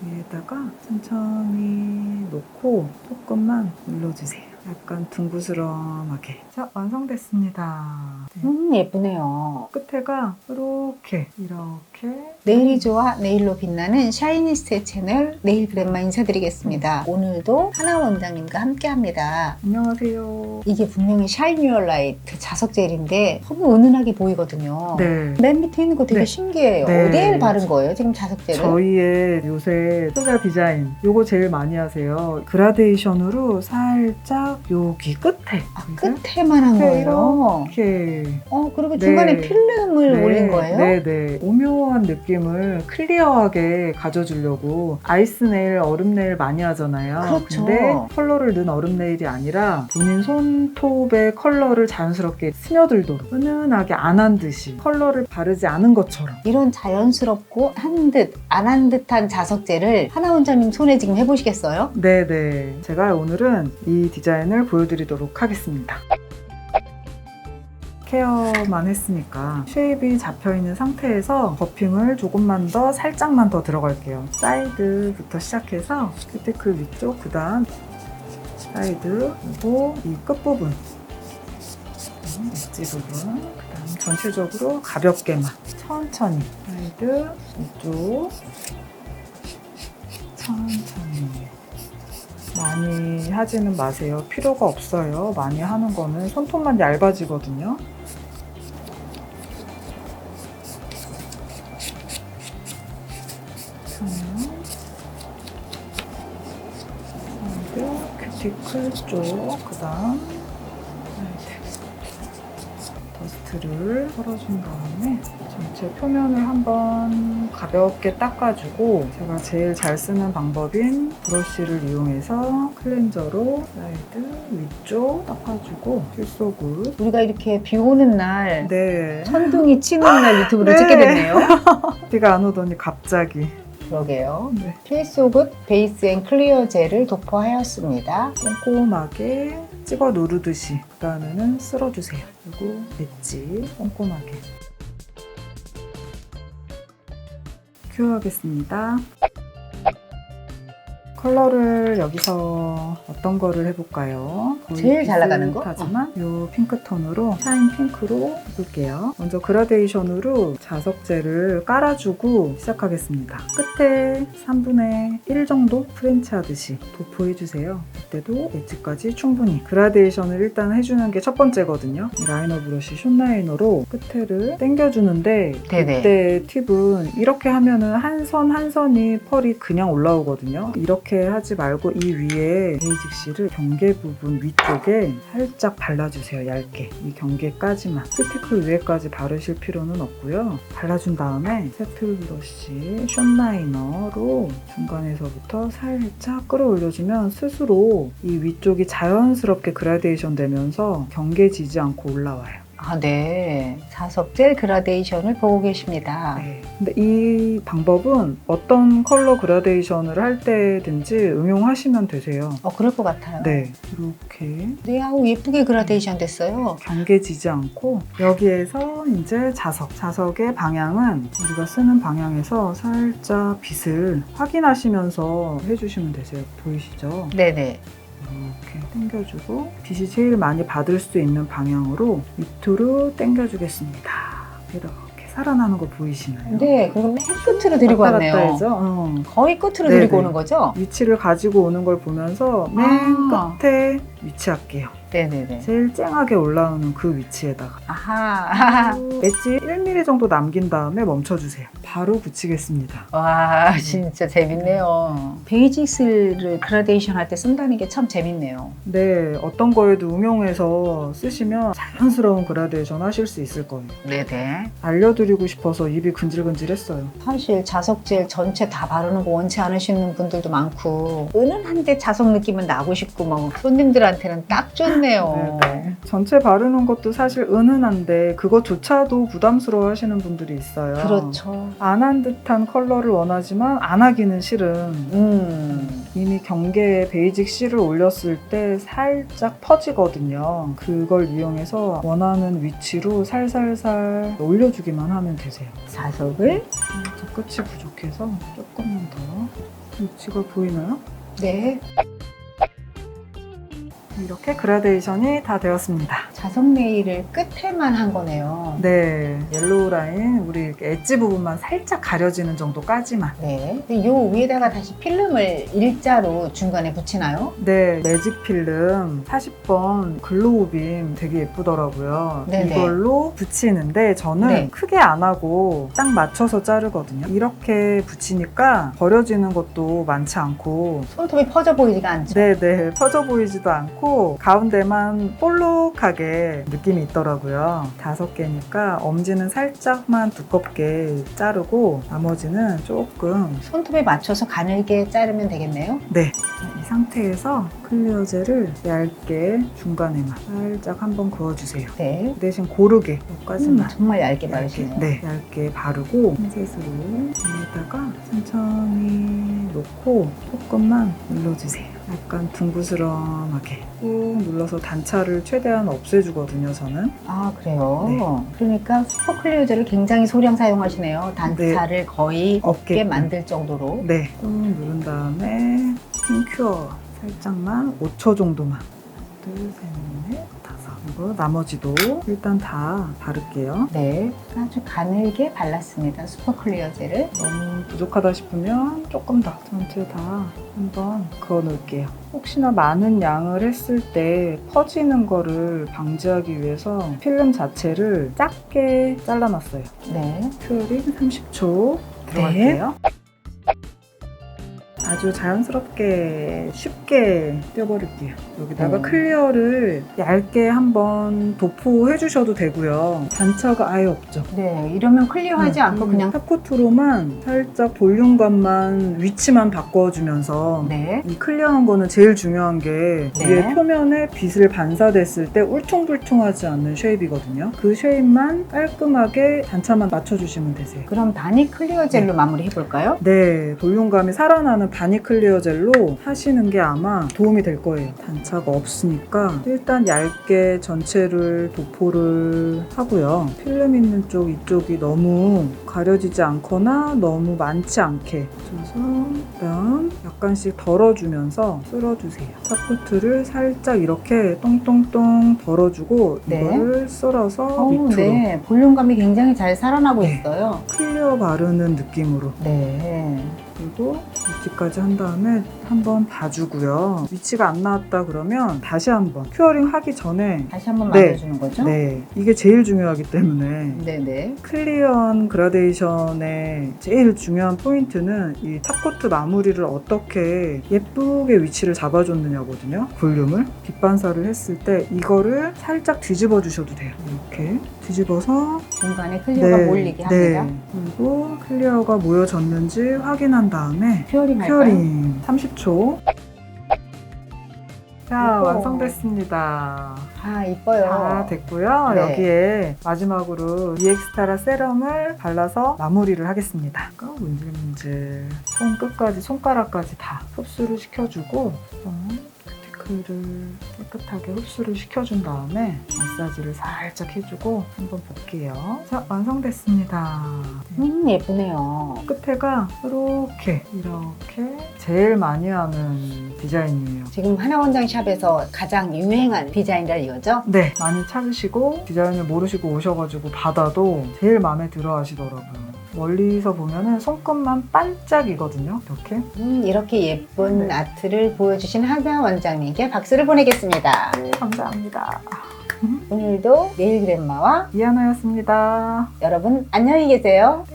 위에다가 천천히 놓고 조금만 눌러주세요. 약간 둥그스름하게. 자, 완성됐습니다. 네. 예쁘네요. 끝에가 이렇게 네일이 좋아 네일로 빛나는 샤이니스트의 채널 네일그램마 인사드리겠습니다. 오늘도 하나 원장님과 함께합니다. 안녕하세요. 이게 분명히 샤인 유어 라이트 자석 젤인데 너무 은은하게 보이거든요. 네. 맨 밑에 있는 거 되게 네. 신기해요. 네. 어디에 바른 거예요 지금 자석 젤을? 저희의 요새 소자 디자인 요거 제일 많이 하세요. 그라데이션으로 살짝 여기 끝에 끝에만 한 거예요. 이렇게 그리고 중간에 네. 필름을 올린 거예요? 네네. 오묘한 느낌을 클리어하게 가져주려고 아이스 네일, 얼음 네일 많이 하잖아요. 그렇죠. 근데 컬러를 넣은 얼음 네일이 아니라 본인 손톱의 컬러를 자연스럽게 스며들도록 은은하게 안 한 듯이 컬러를 바르지 않은 것처럼. 이런 자연스럽고 한 듯, 안 한 듯한 자석 젤을 하나 원장님 손에 지금 해보시겠어요? 네네. 제가 오늘은 이 디자인을 보여드리도록 하겠습니다. 케어만 했으니까 쉐입이 잡혀있는 상태에서 버핑을 조금만 더 살짝만 더 들어갈게요. 사이드부터 시작해서 큐티클 위쪽, 그 다음 사이드, 그리고 이 끝부분, 엣지 부분, 그 다음 전체적으로 가볍게만 천천히 사이드, 위쪽 천천히. 많이 하지는 마세요. 필요가 없어요. 많이 하는 거는 손톱만 얇아지거든요. 사이드, 큐티클 쪽, 그 다음 더스트를 털어준 다음에 전체 표면을 한번 가볍게 닦아주고, 제가 제일 잘 쓰는 방법인 브러쉬를 이용해서 클렌저로 사이드, 위쪽 닦아주고 필소굿. 우리가 이렇게 비 오는 날, 네. 천둥이 치는 날 유튜브를 네. 찍게 됐네요. 비가 안 오더니 갑자기. 그러게요. 네. 필소굿 베이스 앤 클리어 젤을 도포하였습니다. 꼼꼼하게 찍어 누르듯이 그 다음에는 쓸어주세요. 그리고 엣지 꼼꼼하게 큐어하겠습니다. 컬러를 여기서 어떤 거를 해볼까요? 제일 잘 나가는 거? 하지만 이 핑크톤으로 샤인 핑크로 해볼게요. 먼저 그라데이션으로 자석 젤을 깔아주고 시작하겠습니다. 끝에 3분의 1 정도 프렌치 하듯이 도포해주세요. 이때도 엣지까지 충분히. 그라데이션을 일단 해주는 게 첫 번째거든요. 라이너 브러쉬 숏라이너로 끝에를 당겨주는데, 네네. 이때 팁은 이렇게 하면은 한 선 한 선이 펄이 그냥 올라오거든요. 이렇게 하지 말고 이 위에 베이직 실을 경계 부분 위쪽에 살짝 발라주세요. 얇게. 이 경계까지만. 큐티클 위에까지 바르실 필요는 없고요. 발라준 다음에 세틀 브러쉬 숏라이너로 중간에서부터 살짝 끌어올려주면 스스로 이 위쪽이 자연스럽게 그라데이션 되면서 경계지지 않고 올라와요. 아, 네. 자석 젤 그라데이션을 보고 계십니다. 네. 근데 이 방법은 어떤 컬러 그라데이션을 할 때든지 응용하시면 되세요. 그럴 것 같아요. 네, 이렇게 네, 아우 예쁘게 그라데이션 됐어요. 경계지지 않고 여기에서 이제 자석의 방향은 우리가 쓰는 방향에서 살짝 빛을 확인하시면서 해주시면 되세요. 보이시죠? 네네. 이렇게 당겨주고 빛이 제일 많이 받을 수 있는 방향으로 밑으로 당겨주겠습니다. 이렇게 살아나는 거 보이시나요? 네, 그리고 맨 끝으로 데리고 왔다 왔네요. 갔다 해죠? 거의 끝으로 네네. 데리고 오는 거죠? 위치를 가지고 오는 걸 보면서 맨 끝에 위치할게요. 네네네. 제일 쨍하게 올라오는 그 위치에다가 아하. 엣지 1mm 정도 남긴 다음에 멈춰주세요. 바로 붙이겠습니다. 와, 진짜 재밌네요. 베이직스를 그라데이션 할 때 쓴다는 게 참 재밌네요. 네, 어떤 거에도 응용해서 쓰시면 자연스러운 그라데이션 하실 수 있을 거예요. 네네. 알려드리고 싶어서 입이 근질근질했어요. 사실 자석 젤 전체 다 바르는 거 원치 않으시는 분들도 많고, 은은한데 자석 느낌은 나고 싶고, 막 손님들한테는 딱 좋네요. 네네. 전체 바르는 것도 사실 은은한데 그것조차도 부담스러워 하시는 분들이 있어요. 그렇죠. 안 한 듯한 컬러를 원하지만 안 하기는 싫은. 이미 경계에 베이직 실을 올렸을 때 살짝 퍼지거든요. 그걸 이용해서 원하는 위치로 살살살 올려주기만 하면 되세요. 자석을 저 끝이 부족해서 조금만 더. 위치가 보이나요? 네. 이렇게 그라데이션이 다 되었습니다. 자석 네일을 끝에만 한 거네요. 네, 옐로우 라인 우리 이렇게 엣지 부분만 살짝 가려지는 정도까지만. 네. 요 위에다가 다시 필름을 일자로 중간에 붙이나요? 네, 매직 필름 40번 글로우 빔 되게 예쁘더라고요. 네네. 이걸로 붙이는데 저는 네. 크게 안 하고 딱 맞춰서 자르거든요. 이렇게 붙이니까 버려지는 것도 많지 않고 손톱이 퍼져 보이지가 않죠? 네네, 퍼져 보이지도 않고 가운데만 볼록하게 느낌이 있더라고요. 5개니까 엄지는 살짝만 두껍게 자르고 나머지는 조금. 손톱에 맞춰서 가늘게 자르면 되겠네요? 네, 이 상태에서 클리어 젤을 얇게 중간에만 살짝 한번 그어주세요. 네. 그 대신 고르게 여기까지만 정말 얇게 바르시네요. 네, 얇게 바르고 핀셋으로 위에다가 천천히 놓고 조금만 눌러주세요. 약간 둥그스름하게 꾹 눌러서 단차를 최대한 없애주거든요, 저는. 아, 그래요? 네. 그러니까 슈퍼 클리어젤을 굉장히 소량 사용하시네요. 단차를 거의 없게 없게끔. 만들 정도로. 네, 꾹 누른 다음에 스킨큐어 살짝만 5초 정도만. 둘, 셋, 넷, 다섯. 그리고 나머지도 일단 다 바를게요. 네, 아주 가늘게 발랐습니다. 슈퍼 클리어젤을. 너무 부족하다 싶으면 조금 더 전체 다 한번 그어 놓을게요. 혹시나 많은 양을 했을 때 퍼지는 거를 방지하기 위해서 필름 자체를 작게 잘라놨어요. 네. 큐어링 30초 들어갈게요. 아주 자연스럽게 쉽게 떼어버릴게요. 여기다가 클리어를 얇게 한번 도포해 주셔도 되고요. 단차가 아예 없죠. 네, 이러면 클리어하지 않고 그냥. 탑코트로만 살짝 볼륨감만 위치만 바꿔주면서 네. 이 클리어한 거는 제일 중요한 게 네. 위에 표면에 빛을 반사됐을 때 울퉁불퉁하지 않는 쉐입이거든요. 그 쉐입만 깔끔하게 단차만 맞춰주시면 되세요. 그럼 다니 클리어젤로 마무리 해볼까요? 네, 볼륨감이 살아나는 다니 클리어 젤로 하시는 게 아마 도움이 될 거예요. 단차가 없으니까 일단 얇게 전체를 도포를 하고요. 필름 있는 쪽 이쪽이 너무 가려지지 않거나 너무 많지 않게 줘서 그다음 약간씩 덜어주면서 쓸어주세요. 탑코트를 살짝 이렇게 똥똥똥 덜어주고 네. 이거를 쓸어서 밑으로 네, 볼륨감이 굉장히 잘 살아나고 네. 있어요. 클리어 바르는 느낌으로. 네. 그리고 위치까지 한 다음에 한번 봐주고요. 위치가 안 나왔다 그러면 다시 한번 큐어링 하기 전에 다시 한번 네. 만져주는 거죠? 네, 이게 제일 중요하기 때문에 네네. 클리어한 그라데이션의 제일 중요한 포인트는 이 탑코트 마무리를 어떻게 예쁘게 위치를 잡아줬느냐거든요. 볼륨을 빛반사를 했을 때 이거를 살짝 뒤집어 주셔도 돼요. 이렇게 뒤집어서 중간에 클리어가 몰리게 합니다. 그리고 클리어가 모여졌는지 확인한 다음에 큐어링 할까요? 큐어링 30초. 자, 이뻐. 완성됐습니다. 아, 이뻐요. 다 됐고요. 네. 여기에 마지막으로 EX타라 세럼을 발라서 마무리를 하겠습니다. 문질문질 손 끝까지, 손가락까지 다 흡수를 시켜주고 큐티클을 깨끗하게 흡수를 시켜준 다음에 마사지를 살짝 해주고 한번 볼게요. 자, 완성됐습니다. 예쁘네요. 끝에가 이렇게 제일 많이 하는 디자인이에요. 지금 하나원장 샵에서 가장 유행한 디자인이라 이거죠? 네, 많이 찾으시고 디자인을 모르시고 오셔가지고 받아도 제일 마음에 들어 하시더라고요. 멀리서 보면은 손끝만 반짝이거든요. 이렇게 예쁜 네. 아트를 보여주신 하나 원장님께 박수를 보내겠습니다. 네, 감사합니다. 오늘도 네일 그랜마와 이하나였습니다. 여러분 안녕히 계세요.